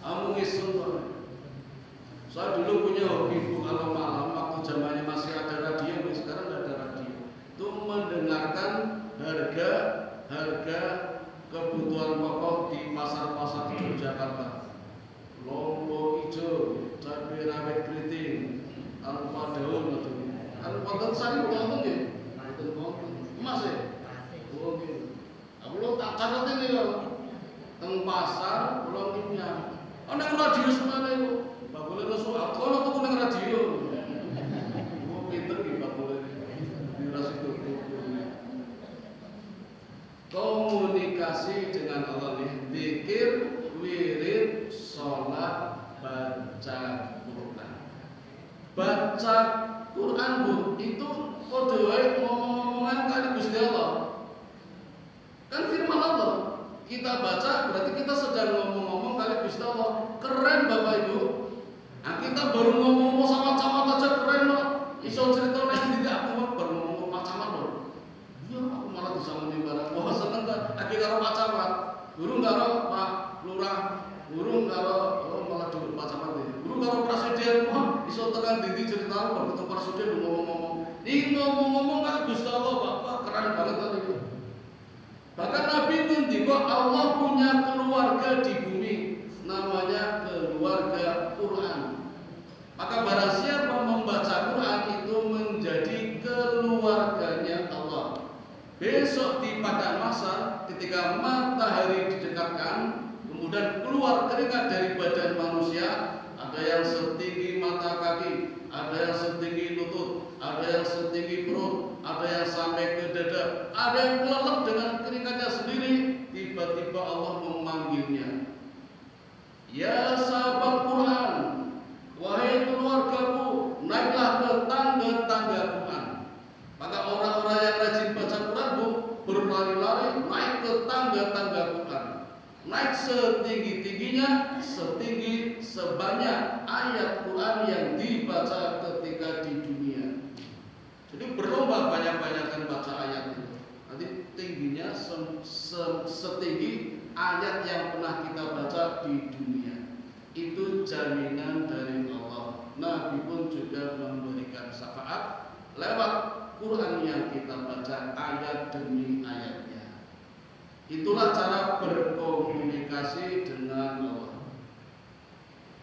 S1: Kamu ngisun Pak. Saya dulu punya hobi Bu, kalau malam waktu zamannya masih ada radio, sekarang tidak ada radio. Itu mendengarkan harga kebutuhan pokok di pasar-pasar di Yogyakarta. Lombok hijau, cabai rawit keriting, tanpa daun atau kan konten sari konten ya, emas ya. Oke. Aku lo tak catat ini loh. Teng pasar, pulau minyak. Ana radio semana itu. Pak boleh nusul aku ana tuku nang radio. Oh pinter iki Pak boleh. Dirasi tuku. Komunikasi dengan Allah nih, zikir, wirid, salat, baca Quran. Baca Quran Bu, itu kode wae ngomong-ngomongan kali Gusti Allah. Kan firman Allah. Kita baca berarti kita sedang ngomong-ngomong kali Gusti Allah. Keren Bapak Ibu. Nah, kita baru ngomong sama camat aja keren loh. Iso cerita yang tidak aku baru ngomong Pak Camat loh. Iya aku malah bisa barang. Wah seneng kan. Lagi karo Pak Camat. Guru karo Pak Lurah. Guru karo malah dulu Pak Camat nih. Guru karo Presiden. Wah iso tekan dindi cerita baru ketemu Presiden ngomong-ngomong. Ini ngomong-ngomong kali Gusti Allah Bapak keren banget tadi. Bahkan Nabi ngendika Allah punya keluarga di bumi, namanya keluarga Quran. Maka barang siapa membaca Quran itu menjadi keluarganya Allah. Besok di padang mahsyar ketika matahari didekatkan, kemudian keluar keringat dari badan manusia, ada yang setinggi mata kaki, ada yang setinggi lutut, ada yang setinggi perut, ada yang sampai ke dada, ada yang kelelep dengan keringatnya sendiri. Tiba-tiba Allah memanggilnya, ya sahabat Quran, wahai keluargaku, naiklah ke tangga-tangga Quran. Maka orang-orang yang rajin baca Quran Bu, berlari-lari naik ke tangga-tangga Quran. Naik setinggi-tingginya, setinggi sebanyak ayat Quran yang dibaca ketika di dunia. Jadi berlomba banyak-banyakan baca ayat itu. Nanti tingginya setinggi ayat yang pernah kita baca di dunia. Itu jaminan dari Allah. Nabi pun juga memberikan syafaat lewat Quran yang kita baca ayat demi ayatnya. Itulah cara berkomunikasi dengan Allah.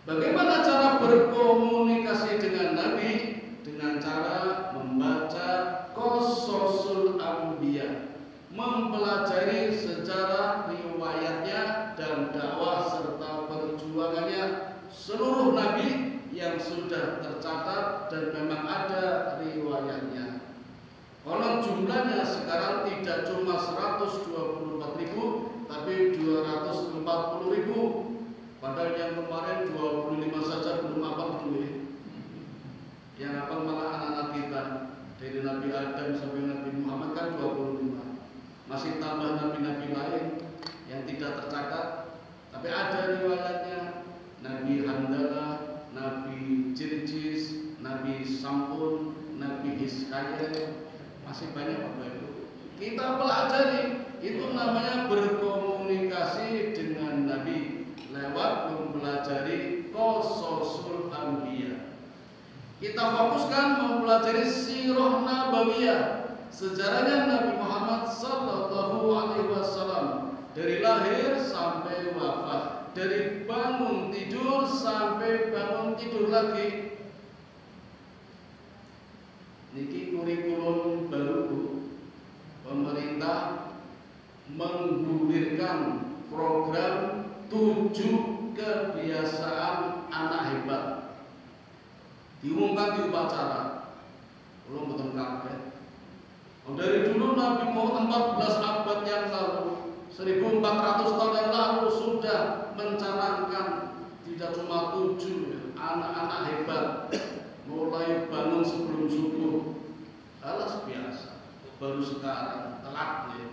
S1: Bagaimana cara berkomunikasi dengan Nabi? Dengan cara membaca Qasasul Anbiya, mempelajari sejarah riwayatnya dan dakwah serta perjuangannya seluruh nabi yang sudah tercatat dan memang ada riwayatnya. Konon jumlahnya sekarang tidak cuma 124.000 tapi 240.000. Padahal yang kemarin 25 saja belum apa dulu. Yang apa malah anak-anak kita dari Nabi Adam sampai Nabi Muhammad kan 25. Masih tambah nabi-nabi lain yang tidak tercatat, tapi ada riwayatnya. Nabi Handalah, Nabi Jirjis, Nabi Sampun, Nabi Hiskayel, masih banyak Bapak Ibu. Kita pelajari itu namanya berkomunikasi dengan Nabi lewat mempelajari Qasasul Anbiya. Kita fokuskan mempelajari sirah nabawiyah, sejarahnya Nabi Muhammad sallallahu alaihi wasallam dari lahir sampai wafat, dari bangun tidur sampai bangun tidur lagi. Niki kurikulum baru, pemerintah menggulirkan program 7 kebiasaan anak hebat. Diumumkan di upacara, belum betul kaget. Dari dulu Nabi Muhammad 14 abad yang lalu, 1400 tahun yang lalu sudah mencanangkan tidak cuma 7 anak-anak hebat, mulai bangun sebelum subuh. Alas biasa, baru sekarang telat ya.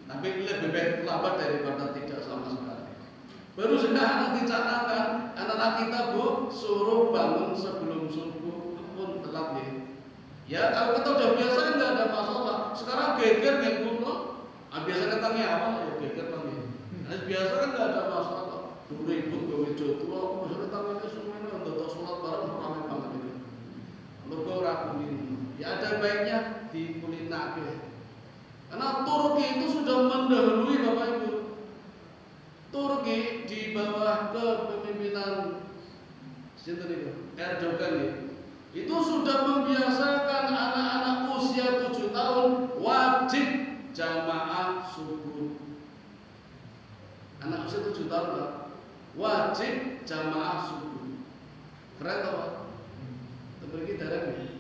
S1: Tapi lebih baik terlambat daripada tidak sama sekali. Baru sekarang dicanangkan anak-anak kita bu suruh bangun sebelum subuh, pun telat ya. Ya kalau kita udah biasa nggak ada masalah. Sekarang geger ngikut loh. Biasanya tanya apa ya geger tanya. Biasa kan nggak ada masalah. Dulu ibu gawe jodoh, misalnya tangannya semuanya untuk sholat bareng ramai banget ini. Mereka ragu ini. Ya ada baiknya dikulinake. Karena Turki itu sudah mendahului Bapak Ibu. Turki di bawah kepemimpinan Erdogan itu sudah membiasakan anak-anak usia 7 tahun wajib jamaah subuh. Anak usia 7 tahun wajib jamaah subuh. Keren tau Pak? Terbagi darah nih.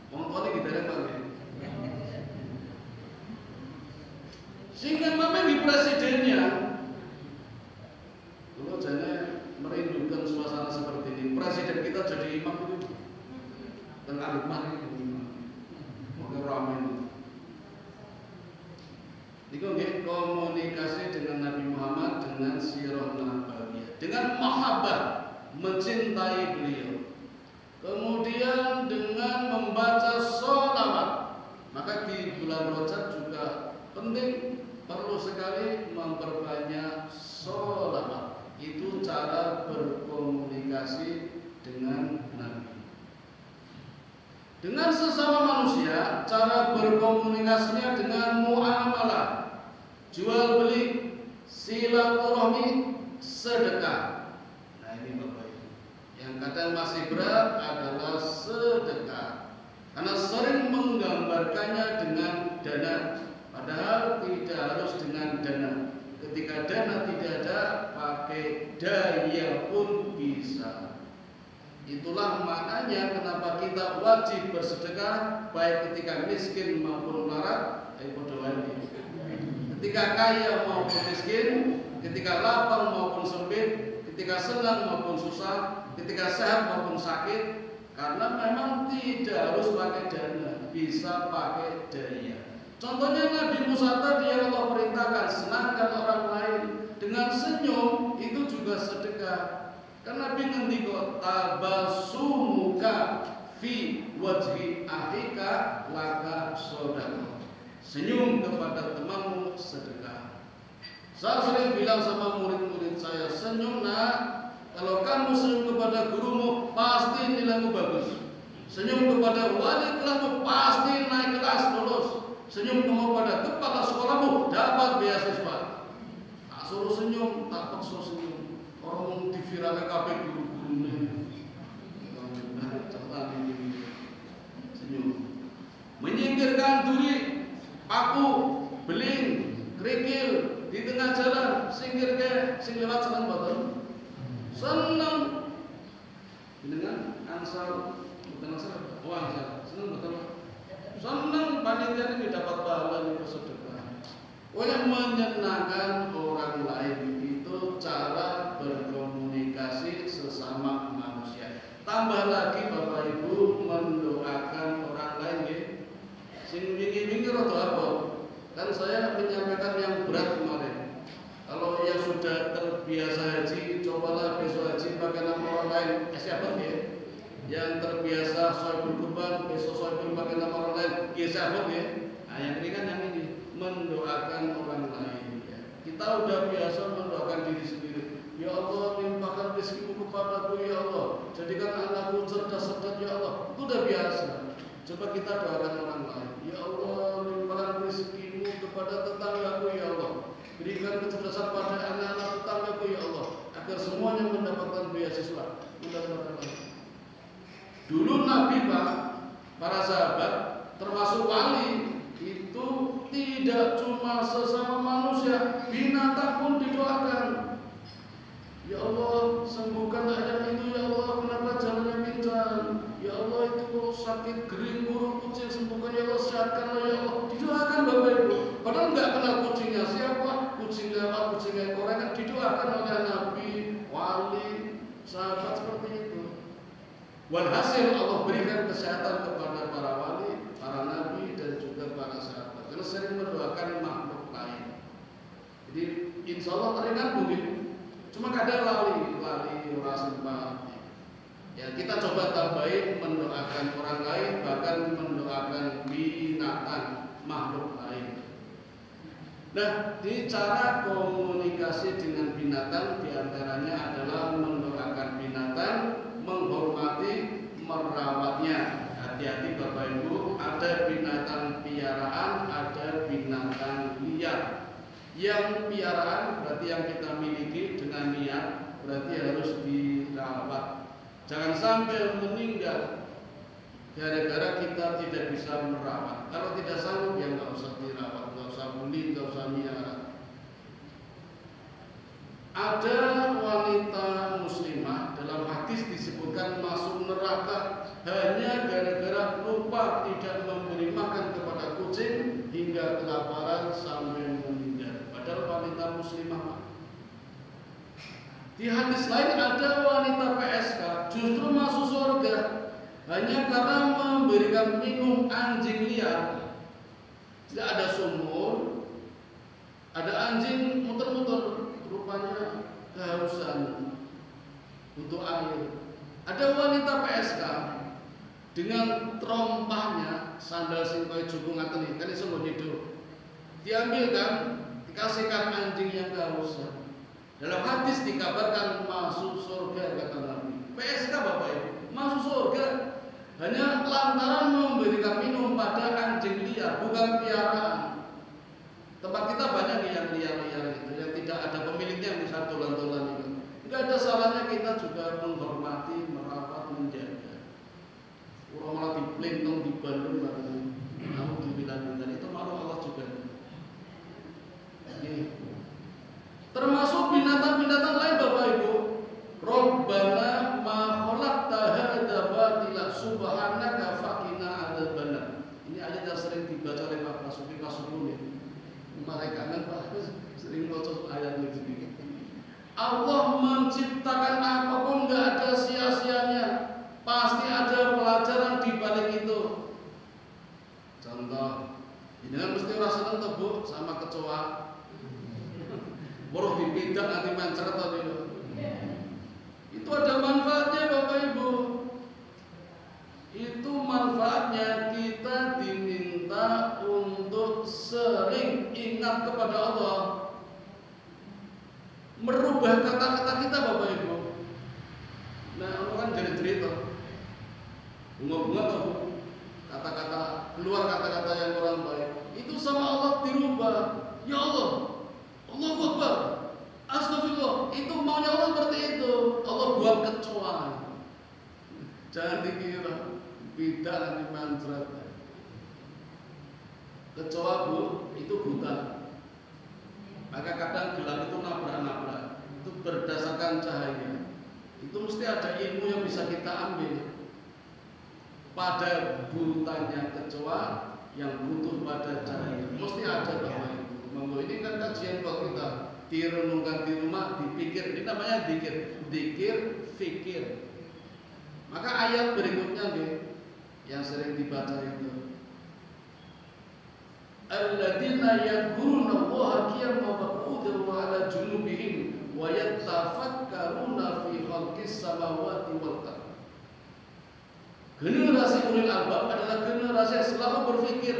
S1: Wong tuane iki dereng Pak. Sehingga memang di presidennya dulu jane merindukan suasana seperti ini. Presiden kita jadi imam itu dan alimah itu mungkin ramai. Niku nggih komunikasi dengan Nabi Muhammad dengan sirah nabawiyah, dengan mahabbah mencintai beliau. Kemudian dengan membaca sholawat. Maka di bulan Rajab juga penting, perlu sekali memperbanyak sholawat. Itu cara berkomunikasi dengan Nabi. Dengan sesama manusia, cara berkomunikasinya dengan muamalah, jual beli, silaturahmi, sedekah. Nah ini Bapak Ibu, yang kadang masih berat adalah sedekah, karena sering menggambarkannya dengan dana, padahal tidak harus dengan dana. Ketika dana tidak ada, pakai daya pun bisa. Itulah maknanya kenapa kita wajib bersedekah, baik ketika miskin maupun melarat. Ketika kaya maupun miskin, ketika lapang maupun sempit, ketika senang maupun susah, ketika sehat maupun sakit. Karena memang tidak harus pakai dana, bisa pakai daya. Contohnya Nabi Musa tadi yang Allah perintahkan senangkan orang lain dengan senyum, itu juga sedekah. Karena Nabi ngendika tabasumuka fi wajhi akhika laka sedekah. Senyum kepada temanmu sedekah. Saya sering bilang sama murid-murid saya, senyum nak. Kalau kamu senyum kepada gurumu, pasti nilaimu bagus. Senyum kepada wali kelasmu, pasti naik kelas lulus. Senyum kepada kepala sekolahmu, dapat beasiswa. Tak suruh senyum, tak paksa senyum. Orang diviralkan kabeh guru-gurune. Senyum. Menyingkirkan duri, paku, beling, kerikil di tengah jalan, singkir ke sing lewat seneng boten. Seneng. Dengan ansal, bukan ansal, ansal. Seneng boten. Seneng panitia ini dapat pahala ini bersedekah. Oleh menyenangkan orang lain itu cara berkomunikasi sesama manusia. Tambah lagi Bapak Ibu mendoakan orang lain ya. Sing wingi-wingi rada apa? Kan saya menyampaikan yang berat kemarin. Kalau yang sudah terbiasa haji, cobalah besok haji pakai nama orang lain. Siapa ya? Yang terbiasa soibul kurban, besok soibul pakai nama orang lain. Ya siapa ya? Nah yang ini kan yang ini mendoakan Kita udah biasa mendoakan diri sendiri. Ya Allah, limpahkan rezekimu kepadaku ya Allah. Jadikan anakku cerdas-cerdas ya Allah. Itu udah biasa. Coba kita doakan orang lain. Ya Allah, limpahkan rezekimu kepada tetanggaku ya Allah. Berikan kecerdasan pada anak-anak tetanggaku ya Allah, agar semuanya mendapatkan beasiswa. Dulu Nabi Pak, para sahabat, termasuk wali, itu tidak cuma sesama manusia, binatang pun didoakan. Ya Allah, sembuhkan ayam itu ya Allah, kenapa jalannya pincang? Ya Allah, itu kalau sakit kering burung kucing, sembuhkan ya Allah, sehatkanlah ya Allah. Didoakan Bapak Ibu. Padahal nggak kenal kucingnya siapa, kucing lewat, kucing ekor kan didoakan oleh Nabi, wali, sahabat seperti itu. Walhasil Allah berikan kesehatan kepada para wali, para nabi dan juga para sahabat. Karena sering mendoakan makhluk lain. Jadi insya Allah ringan mungkin. Cuma kadang lali orang simpati. Ya kita coba tambahin mendoakan orang lain, bahkan mendoakan binatang makhluk lain. Nah, di cara komunikasi dengan binatang diantaranya adalah mendoakan binatang, menghormati, merawatnya. Hati-hati Bapak Ibu, ada binatang piaraan, ada binatang liar. Yang piaraan berarti yang kita miliki dengan niat, berarti harus dirawat. Jangan sampai meninggal gara-gara kita tidak bisa merawat. Kalau tidak sanggup ya nggak usah dirawat, nggak usah beli, nggak usah miara. Ada wanita muslimah dalam hadis disebutkan masuk neraka hanya gara-gara lupa tidak memberi makan kepada kucing hingga kelaparan sampai meninggal. Padahal wanita muslimah. Di hadis lain ada wanita PSK justru masuk surga hanya karena memberikan minum anjing liar. Tidak ada sumur, ada anjing muter-muter, rupanya kehausan untuk air. Ada wanita PSK dengan trompahnya sandal singkoi juku ngaten kan iso hidup. Diambilkan, dikasihkan anjing yang kehausan. Dalam hadis dikabarkan masuk surga kata Nabi. PSK Bapak Ibu, masuk surga hanya lantaran memberikan minum pada anjing liar, bukan piaraan. Tempat kita banyak yang liar-liar itu, yang tidak ada pemiliknya, bisa dolan-dolan itu. Enggak ada salahnya kita juga menghormati, merawat, menjaga. Orang malah diplintong di Bandung bareng. Kamu dibilang itu malu Allah juga. Termasuk binatang-binatang lain Bapak Ibu. Rabbana ma khalaqta hadza batila subhanaka faqina adzabannar. Ini ayat yang sering dibaca oleh Pak Basuki Pasukun. Mereka kan Pak sering baca ayat ini. Allah menciptakan apapun enggak ada sia-sianya. Pasti ada pelajaran di balik itu. Contoh, ini kan mesti rasa tebuk sama kecoa. Baru dipindah nanti mancer tadi. Itu ada manfaatnya Bapak Ibu. Itu manfaatnya kita diminta untuk sering ingat kepada Allah. Merubah kata-kata kita Bapak Ibu. Nah Allah kan jadi cerita. Bunga-bunga tuh kata-kata keluar kata-kata yang kurang baik. Itu sama Allah dirubah. Ya Allah, Allahu Akbar, astagfirullah. Itu maunya Allah seperti itu. Allah buat kecoa. Jangan dikira beda nanti manjrat. Kecoa Bu, itu buta. Maka kadang gelang itu nabrak-nabrak. Itu berdasarkan cahaya. Itu mesti ada ilmu yang bisa kita ambil. Pada butanya kecoa yang butuh pada cahaya. Mesti ada Bapak Ibu. Ini kan kajian buat kita, direnungkan di rumah, dipikir. Ini namanya dikir, fikir. Maka ayat berikutnya yang sering dibaca itu, alladzina yadhkuruna Allaha qiyaman wa qu'udan wa 'ala junubihim wa yatafakkaruna fi khalqis samawati wal ardh. Generasi ulil albab adalah generasi yang selalu berpikir,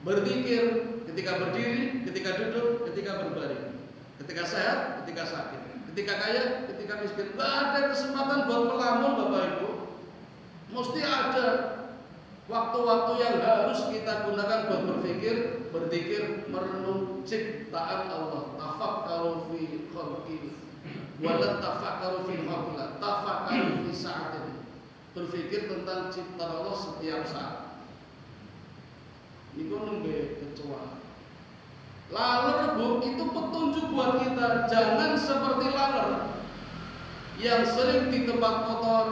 S1: berzikir ketika berdiri, ketika duduk, ketika berbaring. ketika sehat, ketika sakit, ketika kaya, ketika miskin. Nggak ada kesempatan buat melamun, Bapak Ibu. Mesti ada waktu-waktu yang harus kita gunakan buat berpikir, berzikir, merenung ciptaan Allah. Tafakkaru fi khalqi wa la tafakkaru fi khalqillah. Tafakkaru fi sa'atin. Berpikir tentang ciptaan Allah setiap saat. Niku nembe kecoa. Laler Bu, itu petunjuk buat kita. Jangan seperti laler yang sering di tempat kotor,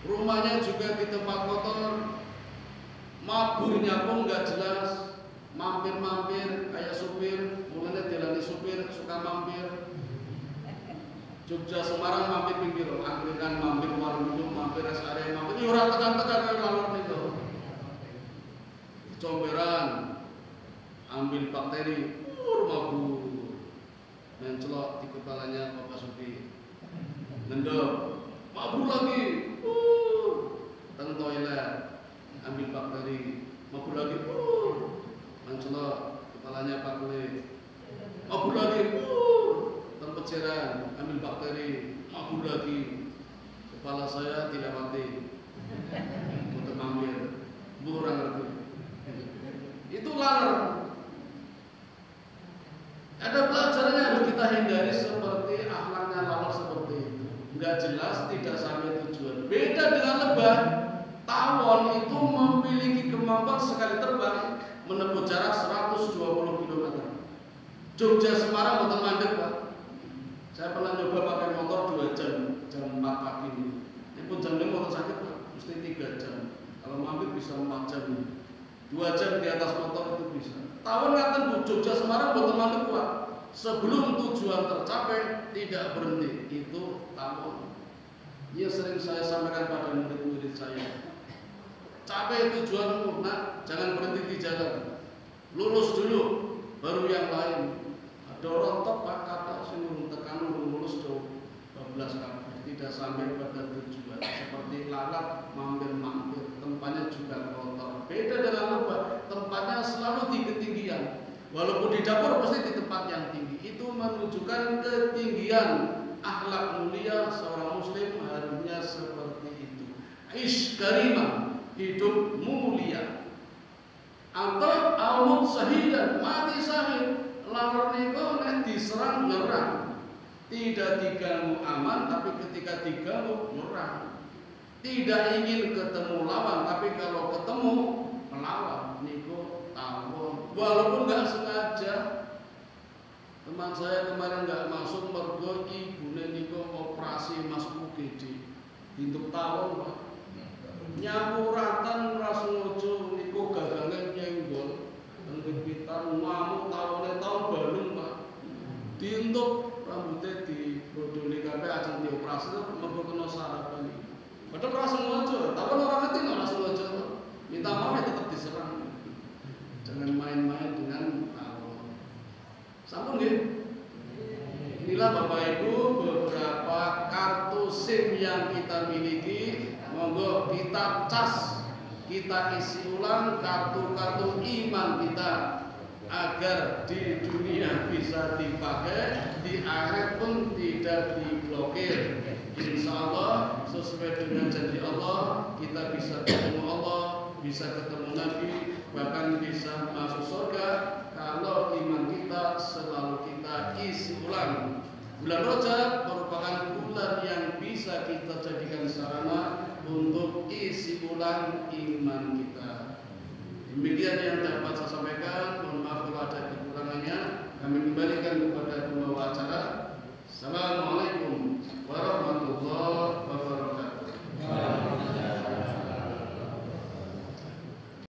S1: rumahnya juga di tempat kotor, maburnya pun nggak jelas, mampir-mampir kayak supir, mulanya dilani supir suka mampir. Jogja Semarang mampir pinggir, Anglikan mampir warung minum, mampir rest area, mampir ora tekan-tekan kayak laler itu. Comberan, ambil bakteri, mabur, mencelok di kepalanya Bapak Supi, ngendok, mabur lagi, teng toilet, ambil bakteri, mabur lagi, mencelok kepalanya Pak Kule, mabur lagi, teng peceran, ambil bakteri, mabur lagi, kepala saya tidak mati, untuk mampir, burang lagi. Itu laler. Ada pelajarannya harus kita hindari seperti akhlaknya laler seperti itu. Enggak jelas, tidak sampai tujuan. Beda dengan lebah. Tawon itu memiliki kemampuan sekali terbang menempuh jarak 120 km. Jogja Semarang boten mandek, Pak. Saya pernah nyoba pakai motor 2 jam, jam 4 pagi ini. Ini pun jamnya motor sakit, Pak. Mesti 3 jam. Kalau mampir bisa 4 jam. 2 jam di atas motor itu bisa. Tawon ngaten Bu, Jogja Semarang boten mandek, Pak. Sebelum tujuan tercapai tidak berhenti. Itu tawon. Ini sering saya sampaikan pada murid-murid saya. Capai tujuanmu, nak, jangan berhenti di jalan. Lulus dulu, baru yang lain. Ada rontok Pak kata sing tekan lulus 12 kali. Tidak sampai pada tujuan. Seperti lalat mampir-mampir, tempatnya juga kotor. Beda dengan lebah, tempatnya selalu di ketinggian. Walaupun di dapur pasti di tempat yang tinggi. Itu menunjukkan ketinggian akhlak mulia seorang muslim harusnya seperti itu. Ish karimah, hidup mulia. Atau aumut syahidan, mati syahid. Lalu niku nek diserang nyerang. Tidak diganggu aman, tapi ketika diganggu nyerang. Tidak ingin ketemu lawan, tapi kalau ketemu melawan. Niku tawon. Walaupun nggak sengaja. Teman saya kemarin nggak masuk mergo ibune niku operasi masuk UGD. Untuk tawon, Pak. Nyapu ratan ras ngojo niku gagange nyenggol. Tenggepitan ngamuk tawone tahu balung, Pak. Dientuk rambutnya dibodoli kabeh ajeng dioperasi mergo kena sarapan iki. Padahal ora sengaja, tapi orang ngerti ora sengaja. Minta maaf ya tetap diserang. Jangan main-main dengan tawon. Sampun nggih? Inilah Bapak Ibu beberapa kartu SIM yang kita miliki. Monggo kita cas, kita isi ulang kartu-kartu iman kita agar di dunia bisa dipakai, di akhirat pun tidak diblokir. Insya Allah sesuai dengan janji Allah kita bisa ketemu Allah, bisa ketemu Nabi, bahkan bisa masuk surga kalau iman kita selalu kita isi ulang. Bulan Rajab merupakan bulan yang bisa kita jadikan sarana untuk isi ulang iman kita. Demikian yang dapat saya sampaikan. Mohon maaf kalau ada kekurangannya. Kami kembalikan kepada pembawa acara. Assalamualaikum warahmatullahi